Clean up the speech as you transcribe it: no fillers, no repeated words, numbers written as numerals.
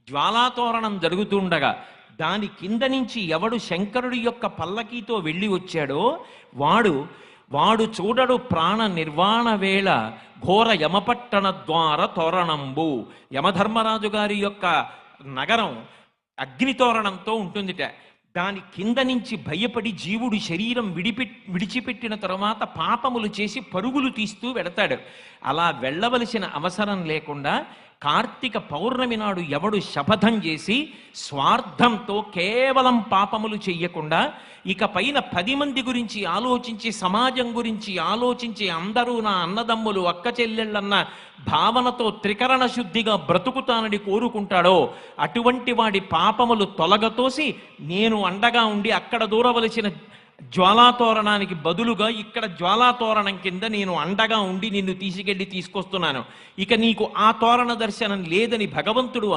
జ్వాలాతోరణం జరుగుతుండగా దాని కింద నుంచి ఎవడు శంకరుడి యొక్క పల్లకీతో వెళ్ళి వచ్చాడో వాడు వాడు చూడడు ప్రాణ నిర్వాణ వేళ ఘోర యమపట్టణ ద్వార తోరణంబు. యమధర్మరాజు గారి యొక్క నగరం అగ్నితోరణంతో ఉంటుందిట. దాని కింద నుంచి భయపడి జీవుడు శరీరం విడిచిపెట్టిన తరువాత పాపములు చేసి పరుగులు తీస్తూ వెడతాడు. అలా వెళ్ళవలసిన అవసరం లేకుండా కార్తీక పౌర్ణమి నాడు ఎవడు శపథం చేసి స్వార్థంతో కేవలం పాపములు చెయ్యకుండా ఇక పైన 10 మంది గురించి ఆలోచించి సమాజం గురించి ఆలోచించి అందరూ నా అన్నదమ్ములు అక్క చెల్లెళ్ళన్న భావనతో త్రికరణ శుద్ధిగా బ్రతుకుతానని కోరుకుంటాడో అటువంటి వాడి పాపములు తొలగతోసి నేను అండగా ఉండి అక్కడ దూరవలసిన జ్వాలాతోరణానికి బదులుగా ఇక్కడ జ్వాలాతోరణం కింద నేను అండగా ఉండి నిన్ను తీసుకొస్తున్నాను. ఇక నీకు ఆ తోరణ దర్శనం లేదని భగవంతుడు